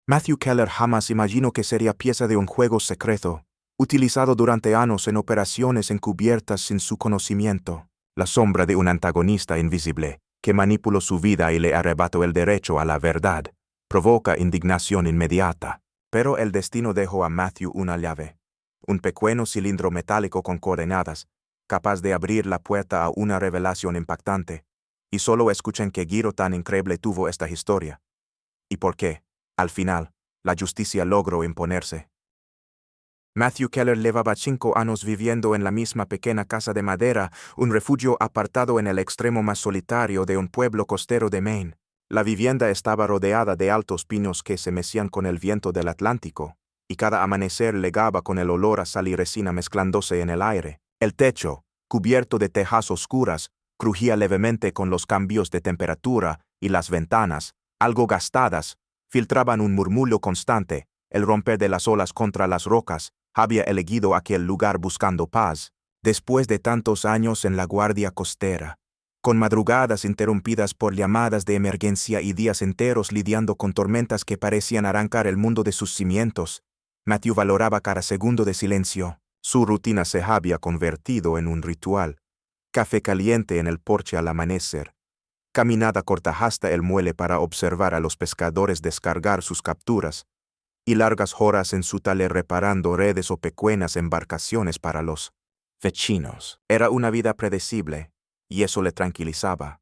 Matthew Keller jamás imaginó que sería pieza de un juego secreto, utilizado durante años en operaciones encubiertas sin su conocimiento. La sombra de un antagonista invisible, que manipuló su vida y le arrebató el derecho a la verdad, provoca indignación inmediata. Pero el destino dejó a Matthew una llave. Un pequeño cilindro metálico con coordenadas, capaz de abrir la puerta a una revelación impactante. Y solo escuchen qué giro tan increíble tuvo esta historia. ¿Y por qué? Al final, la justicia logró imponerse. Matthew Keller llevaba 5 años viviendo en la misma pequeña casa de madera, un refugio apartado en el extremo más solitario de un pueblo costero de Maine. La vivienda estaba rodeada de altos pinos que se mecían con el viento del Atlántico, y cada amanecer legaba con el olor a sal y resina mezclándose en el aire. El techo, cubierto de tejas oscuras, crujía levemente con los cambios de temperatura, y las ventanas, algo gastadas, filtraban un murmullo constante. El romper de las olas contra las rocas había elegido aquel lugar buscando paz, después de tantos años en la guardia costera. Con madrugadas interrumpidas por llamadas de emergencia y días enteros lidiando con tormentas que parecían arrancar el mundo de sus cimientos, Matthew valoraba cada segundo de silencio. Su rutina se había convertido en un ritual. Café caliente en el porche al amanecer. Caminada corta hasta el muelle para observar a los pescadores descargar sus capturas, y largas horas en su taller reparando redes o pequeñas embarcaciones para los vecinos. Era una vida predecible, y eso le tranquilizaba.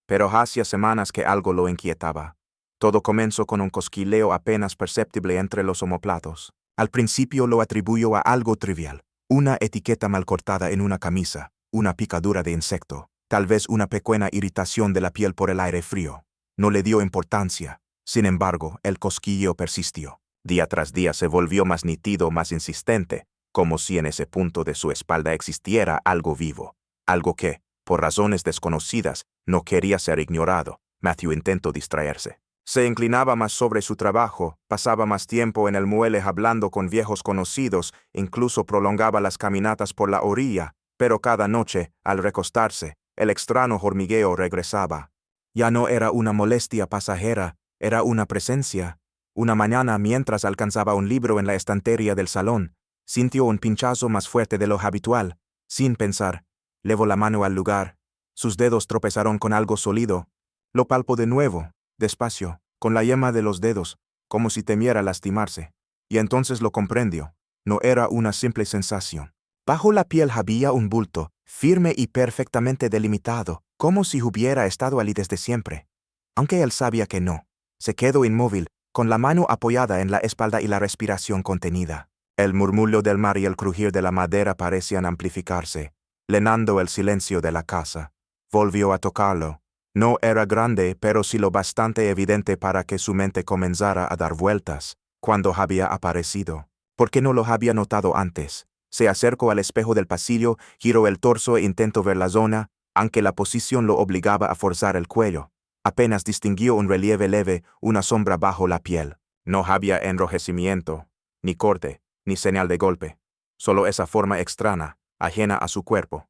Pero hacía semanas que algo lo inquietaba. Todo comenzó con un cosquileo apenas perceptible entre los omoplatos. Al principio lo atribuyó a algo trivial, una etiqueta mal cortada en una camisa, una picadura de insecto, tal vez una pequeña irritación de la piel por el aire frío. No le dio importancia. Sin embargo, el cosquilleo persistió. Día tras día se volvió más nítido, más insistente, como si en ese punto de su espalda existiera algo vivo, algo que, por razones desconocidas, no quería ser ignorado. Matthew intentó distraerse. Se inclinaba más sobre su trabajo, pasaba más tiempo en el muelle hablando con viejos conocidos, incluso prolongaba las caminatas por la orilla, pero cada noche, al recostarse, el extraño hormigueo regresaba. Ya no era una molestia pasajera, era una presencia. Una mañana, mientras alcanzaba un libro en la estantería del salón, sintió un pinchazo más fuerte de lo habitual. Sin pensar, levó la mano al lugar. Sus dedos tropezaron con algo sólido. Lo palpó de nuevo, despacio, con la yema de los dedos, como si temiera lastimarse. Y entonces lo comprendió. No era una simple sensación. Bajo la piel había un bulto, firme y perfectamente delimitado, como si hubiera estado allí desde siempre. Aunque él sabía que no, se quedó inmóvil, con la mano apoyada en la espalda y la respiración contenida. El murmullo del mar y el crujir de la madera parecían amplificarse, llenando el silencio de la casa. Volvió a tocarlo. No era grande, pero sí lo bastante evidente para que su mente comenzara a dar vueltas. Cuando había aparecido? ¿Por qué no lo había notado antes? Se acercó al espejo del pasillo, giró el torso e intentó ver la zona, aunque la posición lo obligaba a forzar el cuello. Apenas distinguió un relieve leve, una sombra bajo la piel. No había enrojecimiento, ni corte, ni señal de golpe. Solo esa forma extraña, ajena a su cuerpo.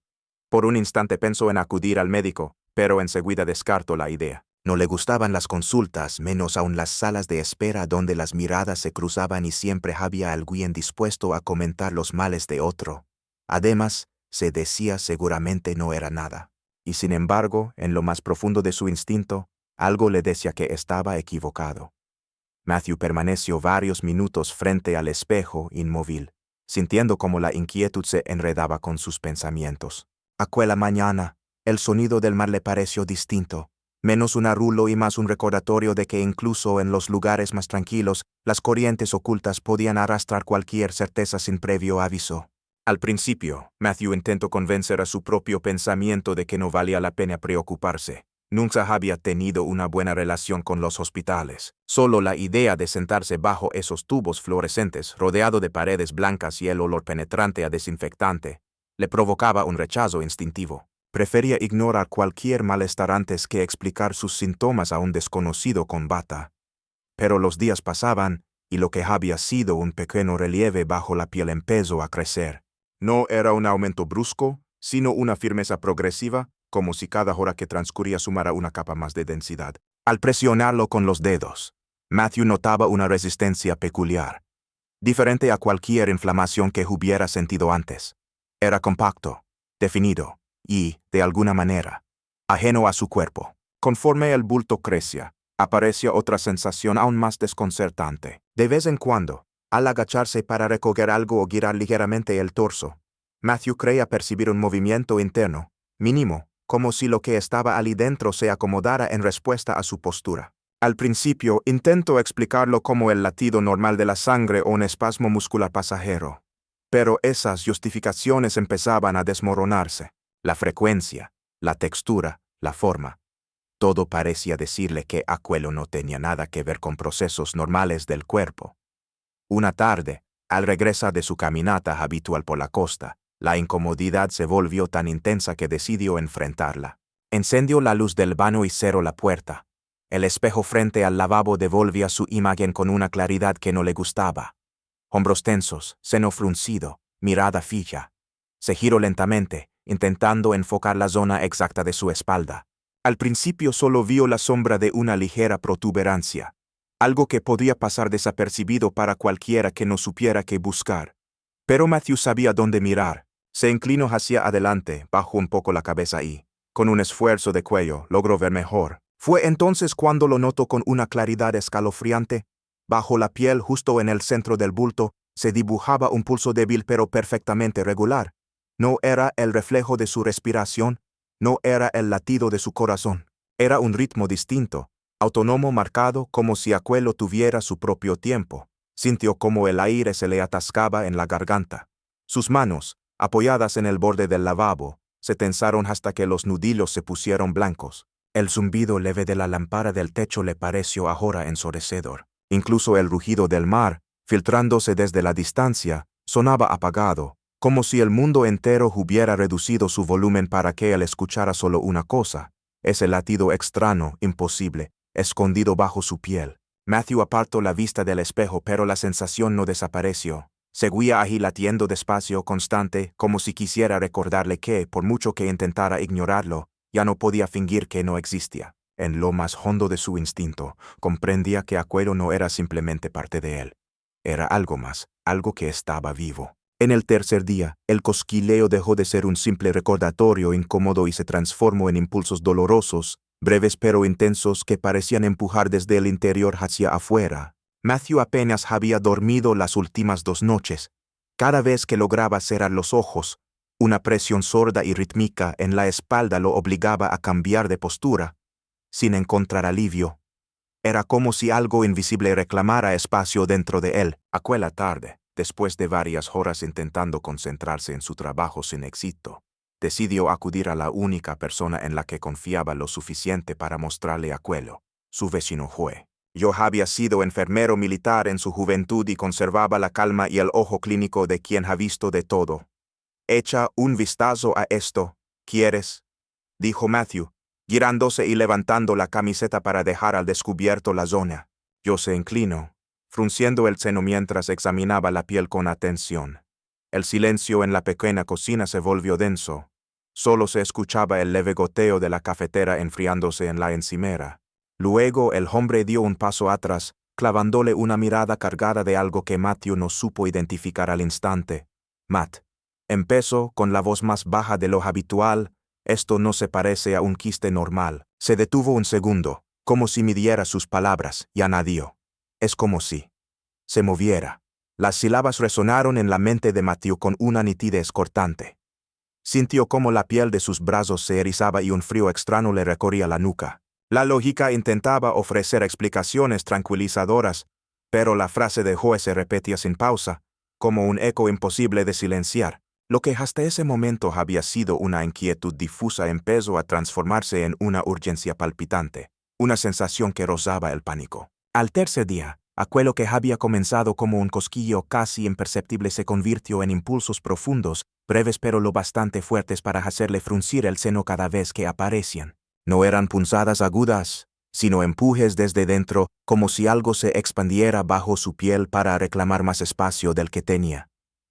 Por un instante pensó en acudir al médico, pero enseguida descartó la idea. No le gustaban las consultas, menos aún las salas de espera donde las miradas se cruzaban y siempre había alguien dispuesto a comentar los males de otro. Además, se decía seguramente no era nada. Y sin embargo, en lo más profundo de su instinto, algo le decía que estaba equivocado. Matthew permaneció varios minutos frente al espejo, inmóvil, sintiendo cómo la inquietud se enredaba con sus pensamientos. Aquella mañana, el sonido del mar le pareció distinto, menos un arrullo y más un recordatorio de que incluso en los lugares más tranquilos, las corrientes ocultas podían arrastrar cualquier certeza sin previo aviso. Al principio, Matthew intentó convencer a su propio pensamiento de que no valía la pena preocuparse. Nunca había tenido una buena relación con los hospitales. Solo la idea de sentarse bajo esos tubos fluorescentes, rodeado de paredes blancas y el olor penetrante a desinfectante, le provocaba un rechazo instintivo. Prefería ignorar cualquier malestar antes que explicar sus síntomas a un desconocido con bata. Pero los días pasaban, y lo que había sido un pequeño relieve bajo la piel empezó a crecer. No era un aumento brusco, sino una firmeza progresiva, como si cada hora que transcurría sumara una capa más de densidad. Al presionarlo con los dedos, Matthew notaba una resistencia peculiar, diferente a cualquier inflamación que hubiera sentido antes. Era compacto, definido, y, de alguna manera, ajeno a su cuerpo. Conforme el bulto crecía, aparecía otra sensación aún más desconcertante. De vez en cuando, al agacharse para recoger algo o girar ligeramente el torso, Matthew creía percibir un movimiento interno, mínimo, como si lo que estaba allí dentro se acomodara en respuesta a su postura. Al principio, intentó explicarlo como el latido normal de la sangre o un espasmo muscular pasajero. Pero esas justificaciones empezaban a desmoronarse. La frecuencia, la textura, la forma. Todo parecía decirle que aquello no tenía nada que ver con procesos normales del cuerpo. Una tarde, al regresar de su caminata habitual por la costa, la incomodidad se volvió tan intensa que decidió enfrentarla. Encendió la luz del baño y cerró la puerta. El espejo frente al lavabo devolvía su imagen con una claridad que no le gustaba. Hombros tensos, seno fruncido, mirada fija. Se giró lentamente, intentando enfocar la zona exacta de su espalda. Al principio solo vio la sombra de una ligera protuberancia, algo que podía pasar desapercibido para cualquiera que no supiera qué buscar. Pero Matthew sabía dónde mirar. Se inclinó hacia adelante, bajó un poco la cabeza y, con un esfuerzo de cuello, logró ver mejor. Fue entonces cuando lo notó con una claridad escalofriante. Bajo la piel, justo en el centro del bulto, se dibujaba un pulso débil pero perfectamente regular. No era el reflejo de su respiración, no era el latido de su corazón. Era un ritmo distinto, autónomo, marcado, como si aquello tuviera su propio tiempo. Sintió como el aire se le atascaba en la garganta. Sus manos, apoyadas en el borde del lavabo, se tensaron hasta que los nudillos se pusieron blancos. El zumbido leve de la lámpara del techo le pareció ahora ensordecedor. Incluso el rugido del mar, filtrándose desde la distancia, sonaba apagado, como si el mundo entero hubiera reducido su volumen para que él escuchara solo una cosa, ese latido extraño, imposible, escondido bajo su piel. Matthew apartó la vista del espejo, pero la sensación no desapareció. Seguía allí latiendo despacio, constante, como si quisiera recordarle que, por mucho que intentara ignorarlo, ya no podía fingir que no existía. En lo más hondo de su instinto, comprendía que aquello no era simplemente parte de él. Era algo más, algo que estaba vivo. En el tercer día, el cosquileo dejó de ser un simple recordatorio incómodo y se transformó en impulsos dolorosos, breves pero intensos que parecían empujar desde el interior hacia afuera. Matthew apenas había dormido las últimas 2 noches. Cada vez que lograba cerrar los ojos, una presión sorda y rítmica en la espalda lo obligaba a cambiar de postura, sin encontrar alivio. Era como si algo invisible reclamara espacio dentro de él. Aquella tarde, después de varias horas intentando concentrarse en su trabajo sin éxito, decidió acudir a la única persona en la que confiaba lo suficiente para mostrarle aquello, su vecino Joe. Yo había sido enfermero militar en su juventud y conservaba la calma y el ojo clínico de quien ha visto de todo. «Echa un vistazo a esto, ¿quieres?», dijo Matthew, girándose y levantando la camiseta para dejar al descubierto la zona. Yo se inclinó, frunciendo el seno mientras examinaba la piel con atención. El silencio en la pequeña cocina se volvió denso. Solo se escuchaba el leve goteo de la cafetera enfriándose en la encimera. Luego el hombre dio un paso atrás, clavándole una mirada cargada de algo que Matthew no supo identificar al instante. «Matt», empezó con la voz más baja de lo habitual, «esto no se parece a un quiste normal». Se detuvo un segundo, como si midiera sus palabras, y añadió: «Es como si se moviera». Las sílabas resonaron en la mente de Matthew con una nitidez cortante. Sintió cómo la piel de sus brazos se erizaba y un frío extraño le recorría la nuca. La lógica intentaba ofrecer explicaciones tranquilizadoras, pero la frase de Joe se repetía sin pausa, como un eco imposible de silenciar. Lo que hasta ese momento había sido una inquietud difusa empezó a transformarse en una urgencia palpitante, una sensación que rozaba el pánico. Al tercer día, aquello que había comenzado como un cosquillo casi imperceptible se convirtió en impulsos profundos, breves pero lo bastante fuertes para hacerle fruncir el seno cada vez que aparecían. No eran punzadas agudas, sino empujes desde dentro, como si algo se expandiera bajo su piel para reclamar más espacio del que tenía.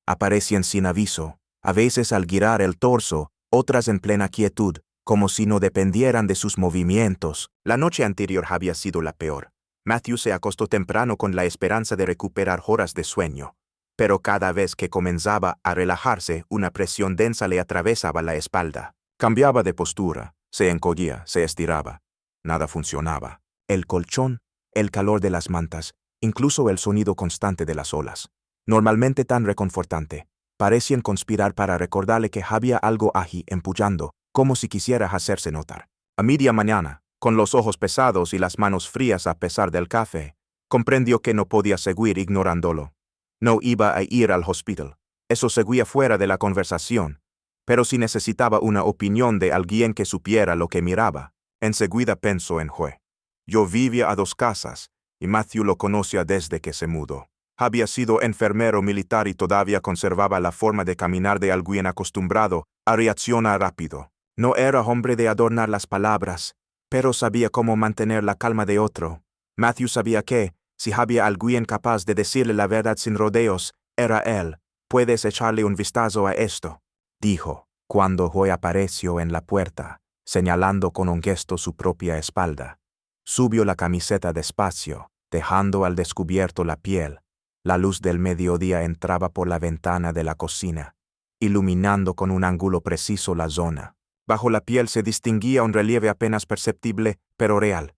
Aparecían sin aviso, a veces al girar el torso, otras en plena quietud, como si no dependieran de sus movimientos. La noche anterior había sido la peor. Matthew se acostó temprano con la esperanza de recuperar horas de sueño, pero cada vez que comenzaba a relajarse, una presión densa le atravesaba la espalda. Cambiaba de postura, se encogía, se estiraba. Nada funcionaba. El colchón, el calor de las mantas, incluso el sonido constante de las olas, normalmente tan reconfortante, parecían conspirar para recordarle que había algo allí empullando, como si quisiera hacerse notar. A media mañana, con los ojos pesados y las manos frías a pesar del café, comprendió que no podía seguir ignorándolo. No iba a ir al hospital. Eso seguía fuera de la conversación. Pero si necesitaba una opinión de alguien que supiera lo que miraba, enseguida pensó en Joe. Yo vivía a 2 casas, y Matthew lo conocía desde que se mudó. Había sido enfermero militar y todavía conservaba la forma de caminar de alguien acostumbrado a reaccionar rápido. No era hombre de adornar las palabras, pero sabía cómo mantener la calma de otro. Matthew sabía que, si había alguien capaz de decirle la verdad sin rodeos, era él. «Puedes echarle un vistazo a esto», dijo, cuando Joe apareció en la puerta, señalando con un gesto su propia espalda. Subió la camiseta despacio, dejando al descubierto la piel. La luz del mediodía entraba por la ventana de la cocina, iluminando con un ángulo preciso la zona. Bajo la piel se distinguía un relieve apenas perceptible, pero real.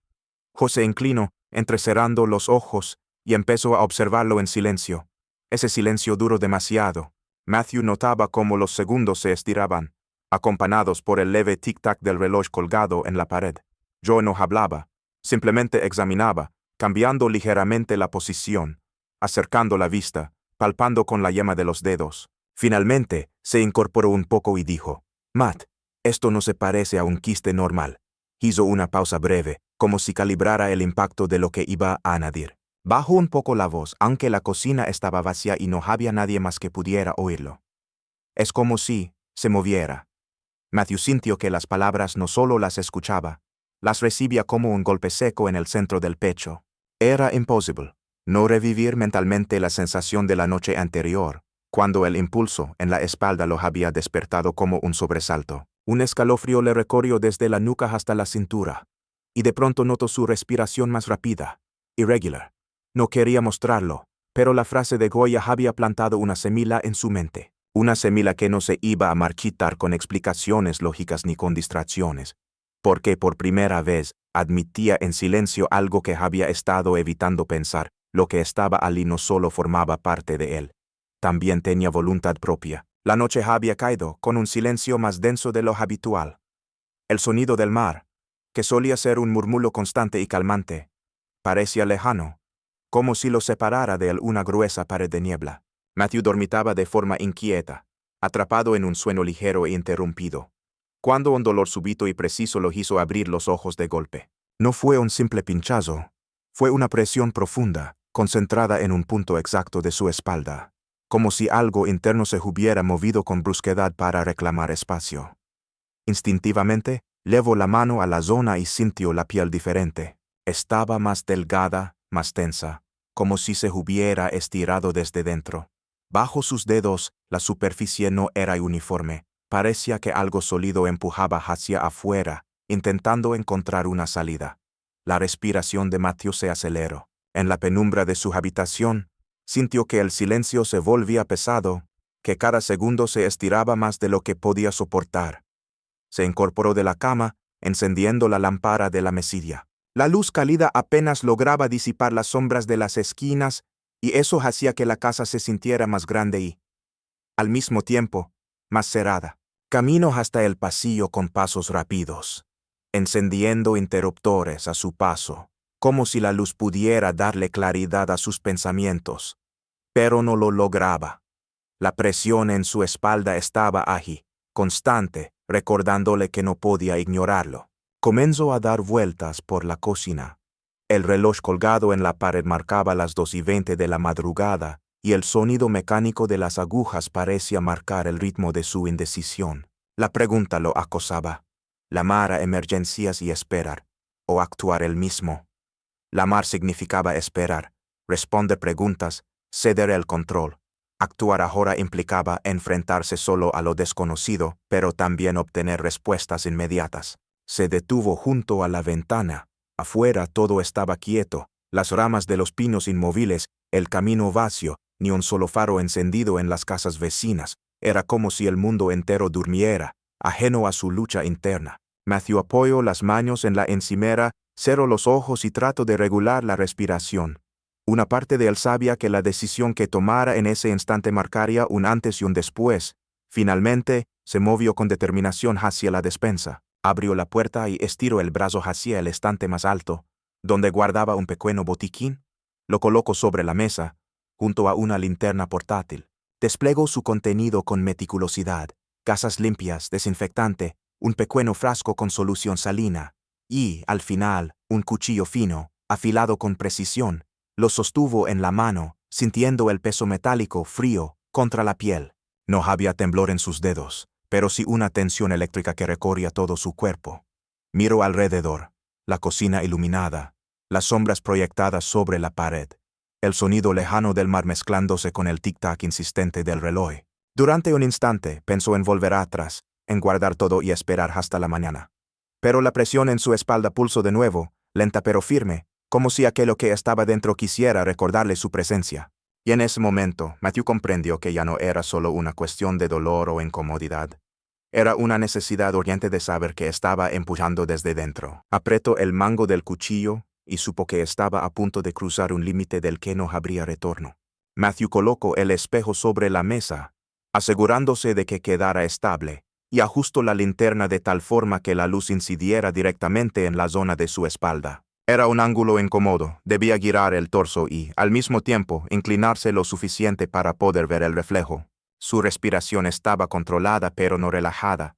Joe se inclinó, entrecerrando los ojos, y empezó a observarlo en silencio. Ese silencio duró demasiado. Matthew notaba cómo los segundos se estiraban, acompañados por el leve tic-tac del reloj colgado en la pared. Joe no hablaba, simplemente examinaba, cambiando ligeramente la posición, acercando la vista, palpando con la yema de los dedos. Finalmente, se incorporó un poco y dijo, «Matt, esto no se parece a un quiste normal». Hizo una pausa breve, como si calibrara el impacto de lo que iba a añadir. Bajó un poco la voz, aunque la cocina estaba vacía y no había nadie más que pudiera oírlo. «Es como si se moviera». Matthew sintió que las palabras no solo las escuchaba, las recibía como un golpe seco en el centro del pecho. Era imposible no revivir mentalmente la sensación de la noche anterior, cuando el impulso en la espalda lo había despertado como un sobresalto. Un escalofrío le recorrió desde la nuca hasta la cintura, y de pronto notó su respiración más rápida, irregular. No quería mostrarlo, pero la frase de Goya había plantado una semilla en su mente. Una semilla que no se iba a marchitar con explicaciones lógicas ni con distracciones, porque por primera vez admitía en silencio algo que había estado evitando pensar. Lo que estaba allí no solo formaba parte de él, también tenía voluntad propia. La noche había caído con un silencio más denso de lo habitual. El sonido del mar, que solía ser un murmullo constante y calmante, parecía lejano, como si lo separara de él una gruesa pared de niebla. Matthew dormitaba de forma inquieta, atrapado en un sueño ligero e interrumpido, cuando un dolor súbito y preciso lo hizo abrir los ojos de golpe. No fue un simple pinchazo, fue una presión profunda, concentrada en un punto exacto de su espalda, como si algo interno se hubiera movido con brusquedad para reclamar espacio. Instintivamente, levó la mano a la zona y sintió la piel diferente. Estaba más delgada, más tensa, como si se hubiera estirado desde dentro. Bajo sus dedos, la superficie no era uniforme. Parecía que algo sólido empujaba hacia afuera, intentando encontrar una salida. La respiración de Matthew se aceleró. En la penumbra de su habitación, sintió que el silencio se volvía pesado, que cada segundo se estiraba más de lo que podía soportar. Se incorporó de la cama, encendiendo la lámpara de la mesilla. La luz cálida apenas lograba disipar las sombras de las esquinas, y eso hacía que la casa se sintiera más grande y, al mismo tiempo, más cerrada. Caminó hasta el pasillo con pasos rápidos, encendiendo interruptores a su paso, como si la luz pudiera darle claridad a sus pensamientos. Pero no lo lograba. La presión en su espalda estaba allí, constante, recordándole que no podía ignorarlo. Comenzó a dar vueltas por la cocina. El reloj colgado en la pared marcaba las 2:20 de la madrugada, y el sonido mecánico de las agujas parecía marcar el ritmo de su indecisión. La pregunta lo acosaba. Llamar a emergencias y esperar, o actuar él mismo. Llamar significaba esperar, responder preguntas, ceder el control. Actuar ahora implicaba enfrentarse solo a lo desconocido, pero también obtener respuestas inmediatas. Se detuvo junto a la ventana. Afuera todo estaba quieto, Las ramas de los pinos inmóviles, el camino vacío, ni un solo faro encendido en las casas vecinas. Era como si el mundo entero durmiera, ajeno a su lucha interna. Matthew apoyó las manos en la encimera, cerró los ojos y trató de regular la respiración. Una parte de él sabía que la decisión que tomara en ese instante marcaría un antes y un después. Finalmente, se movió con determinación hacia la despensa. Abrió la puerta y estiró el brazo hacia el estante más alto, donde guardaba un pequeño botiquín. Lo colocó sobre la mesa, junto a una linterna portátil. Desplegó su contenido con meticulosidad: gasas limpias, desinfectante, un pequeño frasco con solución salina, y, al final, un cuchillo fino, afilado con precisión. Lo sostuvo en la mano, sintiendo el peso metálico frío contra la piel. No había temblor en sus dedos, pero sí una tensión eléctrica que recorría todo su cuerpo. Miró alrededor, la cocina iluminada, las sombras proyectadas sobre la pared, el sonido lejano del mar mezclándose con el tic-tac insistente del reloj. Durante un instante pensó en volver atrás, en guardar todo y esperar hasta la mañana. Pero la presión en su espalda pulsó de nuevo, lenta pero firme, como si aquello que estaba dentro quisiera recordarle su presencia. Y en ese momento, Matthew comprendió que ya no era solo una cuestión de dolor o incomodidad. Era una necesidad urgente de saber que estaba empujando desde dentro. Apretó el mango del cuchillo y supo que estaba a punto de cruzar un límite del que no habría retorno. Matthew colocó el espejo sobre la mesa, asegurándose de que quedara estable, y ajustó la linterna de tal forma que la luz incidiera directamente en la zona de su espalda. Era un ángulo incómodo, debía girar el torso y, al mismo tiempo, inclinarse lo suficiente para poder ver el reflejo. Su respiración estaba controlada pero no relajada.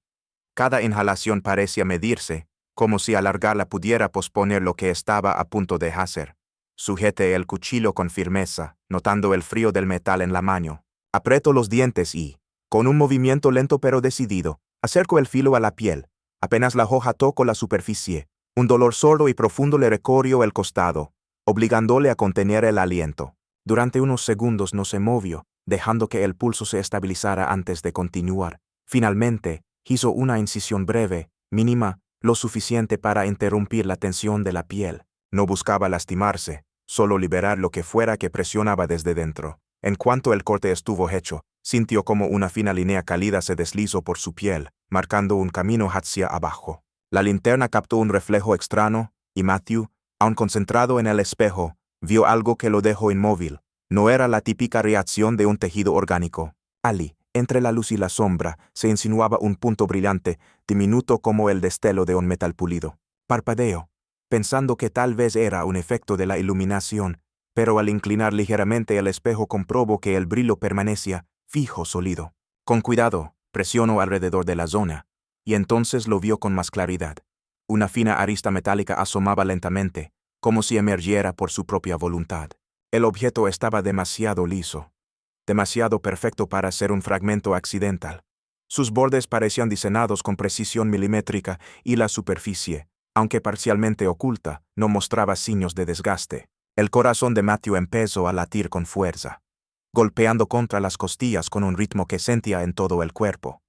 Cada inhalación parecía medirse, como si alargarla pudiera posponer lo que estaba a punto de hacer. Sujete el cuchillo con firmeza, notando el frío del metal en la mano. Apretó los dientes y, con un movimiento lento pero decidido, acercó el filo a la piel. Apenas la hoja tocó la superficie, un dolor sordo y profundo le recorrió el costado, obligándole a contener el aliento. Durante unos segundos no se movió, dejando que el pulso se estabilizara antes de continuar. Finalmente, hizo una incisión breve, mínima, lo suficiente para interrumpir la tensión de la piel. No buscaba lastimarse, solo liberar lo que fuera que presionaba desde dentro. En cuanto el corte estuvo hecho, sintió como una fina línea cálida se deslizó por su piel, marcando un camino hacia abajo. La linterna captó un reflejo extraño, y Matthew, aún concentrado en el espejo, vio algo que lo dejó inmóvil. No era la típica reacción de un tejido orgánico. Allí, entre la luz y la sombra, se insinuaba un punto brillante, diminuto como el destello de un metal pulido. Parpadeó, pensando que tal vez era un efecto de la iluminación, pero al inclinar ligeramente el espejo comprobó que el brillo permanecía fijo, sólido. Con cuidado, presionó alrededor de la zona, y entonces lo vio con más claridad. Una fina arista metálica asomaba lentamente, como si emergiera por su propia voluntad. El objeto estaba demasiado liso, demasiado perfecto para ser un fragmento accidental. Sus bordes parecían diseñados con precisión milimétrica y la superficie, aunque parcialmente oculta, no mostraba signos de desgaste. El corazón de Matthew empezó a latir con fuerza, golpeando contra las costillas con un ritmo que sentía en todo el cuerpo.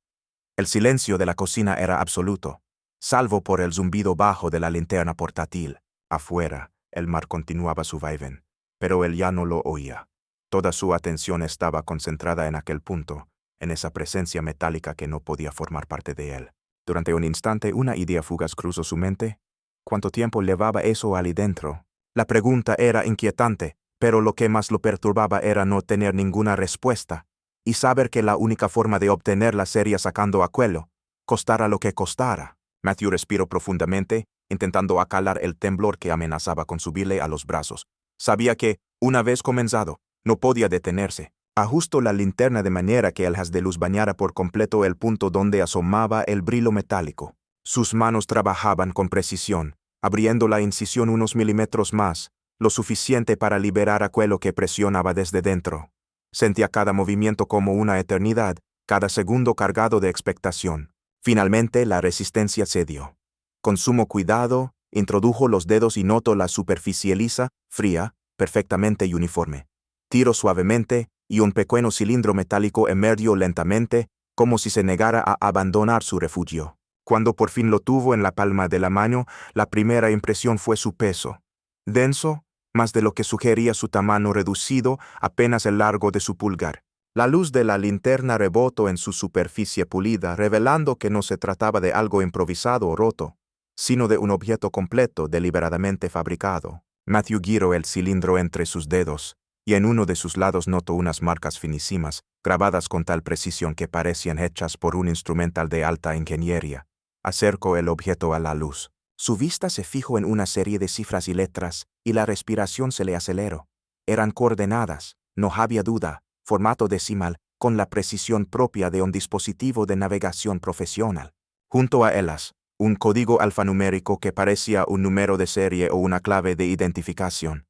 El silencio de la cocina era absoluto, salvo por el zumbido bajo de la linterna portátil. Afuera, el mar continuaba su vaivén, pero él ya no lo oía. Toda su atención estaba concentrada en aquel punto, en esa presencia metálica que no podía formar parte de él. Durante un instante una idea fugaz cruzó su mente. ¿Cuánto tiempo llevaba eso allí dentro? La pregunta era inquietante, pero lo que más lo perturbaba era no tener ninguna respuesta, y saber que la única forma de obtenerla sería sacando aquello, costara lo que costara. Matthew respiró profundamente, intentando acalar el temblor que amenazaba con subirle a los brazos. Sabía que, una vez comenzado, no podía detenerse. Ajustó la linterna de manera que el haz de luz bañara por completo el punto donde asomaba el brillo metálico. Sus manos trabajaban con precisión, abriendo la incisión unos milímetros más, lo suficiente para liberar aquello que presionaba desde dentro. Sentía cada movimiento como una eternidad, cada segundo cargado de expectación. Finalmente la resistencia cedió. Con sumo cuidado, introdujo los dedos y notó la superficie lisa, fría, perfectamente uniforme. Tiró suavemente, y un pequeño cilindro metálico emergió lentamente, como si se negara a abandonar su refugio. Cuando por fin lo tuvo en la palma de la mano, la primera impresión fue su peso. Denso, más de lo que sugería su tamaño reducido apenas el largo de su pulgar. La luz de la linterna rebotó en su superficie pulida, revelando que no se trataba de algo improvisado o roto, sino de un objeto completo, deliberadamente fabricado. Matthew giró el cilindro entre sus dedos, y en uno de sus lados notó unas marcas finísimas, grabadas con tal precisión que parecían hechas por un instrumental de alta ingeniería. Acercó el objeto a la luz. Su vista se fijó en una serie de cifras y letras, y la respiración se le aceleró. Eran coordenadas, no había duda, formato decimal, con la precisión propia de un dispositivo de navegación profesional. Junto a ellas, un código alfanumérico que parecía un número de serie o una clave de identificación.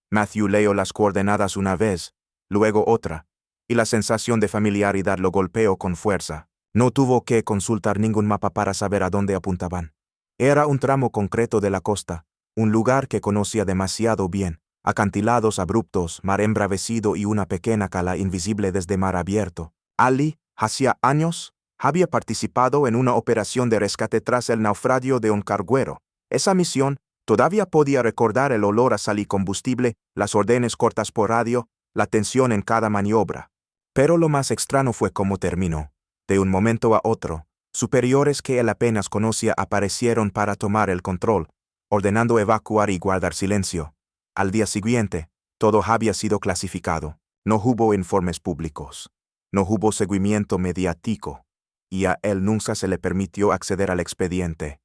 Matthew leyó las coordenadas una vez, luego otra, y la sensación de familiaridad lo golpeó con fuerza. No tuvo que consultar ningún mapa para saber a dónde apuntaban. Era un tramo concreto de la costa, un lugar que conocía demasiado bien, acantilados abruptos, mar embravecido y una pequeña cala invisible desde mar abierto. Ali, hacía años, había participado en una operación de rescate tras el naufragio de un carguero. Esa misión, todavía podía recordar el olor a sal y combustible, las órdenes cortas por radio, la tensión en cada maniobra. Pero lo más extraño fue cómo terminó. De un momento a otro, superiores que él apenas conocía aparecieron para tomar el control, ordenando evacuar y guardar silencio. Al día siguiente, todo había sido clasificado. No hubo informes públicos. No hubo seguimiento mediático. Y a él nunca se le permitió acceder al expediente.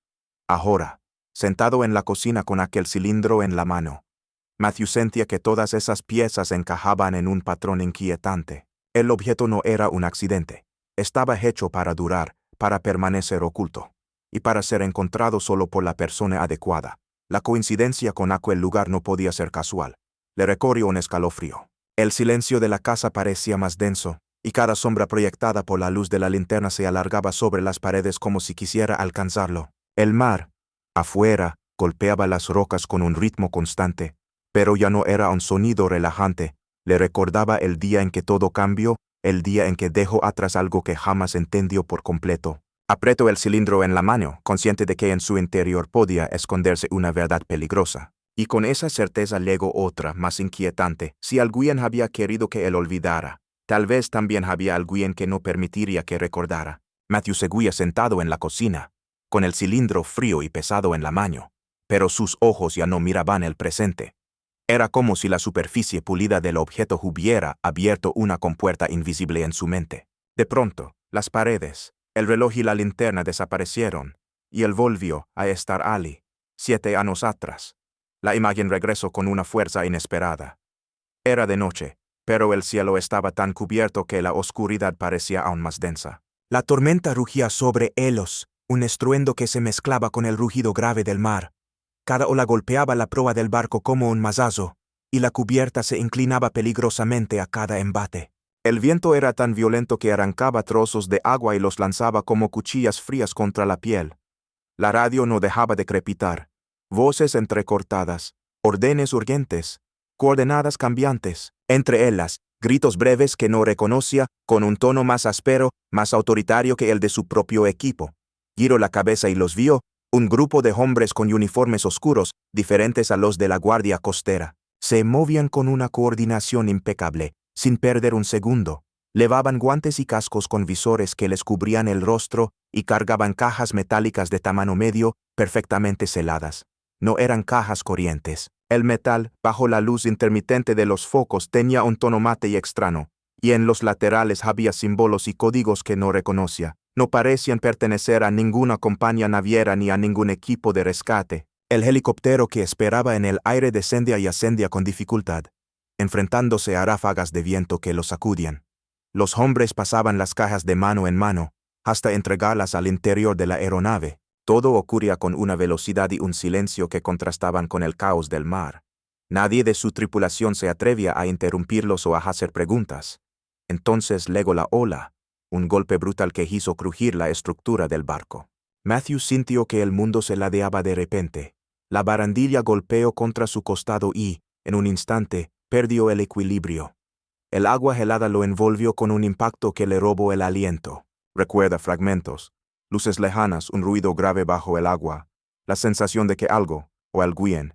Ahora, sentado en la cocina con aquel cilindro en la mano, Matthew sentía que todas esas piezas encajaban en un patrón inquietante. El objeto no era un accidente. Estaba hecho para durar, para permanecer oculto, y para ser encontrado solo por la persona adecuada. La coincidencia con aquel lugar no podía ser casual. Le recorrió un escalofrío. El silencio de la casa parecía más denso, y cada sombra proyectada por la luz de la linterna se alargaba sobre las paredes como si quisiera alcanzarlo. El mar, afuera, golpeaba las rocas con un ritmo constante, pero ya no era un sonido relajante. Le recordaba el día en que todo cambió, el día en que dejó atrás algo que jamás entendió por completo. Apretó el cilindro en la mano, consciente de que en su interior podía esconderse una verdad peligrosa. Y con esa certeza llegó otra, más inquietante. Si alguien había querido que él olvidara, tal vez también había alguien que no permitiría que recordara. Matthew seguía sentado en la cocina, con el cilindro frío y pesado en la mano, pero sus ojos ya no miraban el presente. Era como si la superficie pulida del objeto hubiera abierto una compuerta invisible en su mente. De pronto, las paredes, el reloj y la linterna desaparecieron, y él volvió a estar Ali, 7 años atrás. La imagen regresó con una fuerza inesperada. Era de noche, pero el cielo estaba tan cubierto que la oscuridad parecía aún más densa. La tormenta rugía sobre ellos, un estruendo que se mezclaba con el rugido grave del mar. Cada ola golpeaba la proa del barco como un mazazo, y la cubierta se inclinaba peligrosamente a cada embate. El viento era tan violento que arrancaba trozos de agua y los lanzaba como cuchillas frías contra la piel. La radio no dejaba de crepitar. Voces entrecortadas, órdenes urgentes, coordenadas cambiantes. Entre ellas, gritos breves que no reconocía, con un tono más áspero, más autoritario que el de su propio equipo. Giró la cabeza y los vio. Un grupo de hombres con uniformes oscuros, diferentes a los de la guardia costera. Se movían con una coordinación impecable, sin perder un segundo. Llevaban guantes y cascos con visores que les cubrían el rostro y cargaban cajas metálicas de tamaño medio, perfectamente seladas. No eran cajas corrientes. El metal, bajo la luz intermitente de los focos, tenía un tono mate y extraño, y en los laterales había símbolos y códigos que no reconocía. No parecían pertenecer a ninguna compañía naviera ni a ningún equipo de rescate. El helicóptero que esperaba en el aire descendía y ascendía con dificultad, enfrentándose a ráfagas de viento que lo sacudían. Los hombres pasaban las cajas de mano en mano, hasta entregarlas al interior de la aeronave. Todo ocurría con una velocidad y un silencio que contrastaban con el caos del mar. Nadie de su tripulación se atrevía a interrumpirlos o a hacer preguntas. Entonces llegó la ola, un golpe brutal que hizo crujir la estructura del barco. Matthew sintió que el mundo se ladeaba de repente. La barandilla golpeó contra su costado y, en un instante, perdió el equilibrio. El agua helada lo envolvió con un impacto que le robó el aliento. Recuerda fragmentos, luces lejanas, un ruido grave bajo el agua, la sensación de que algo, o alguien,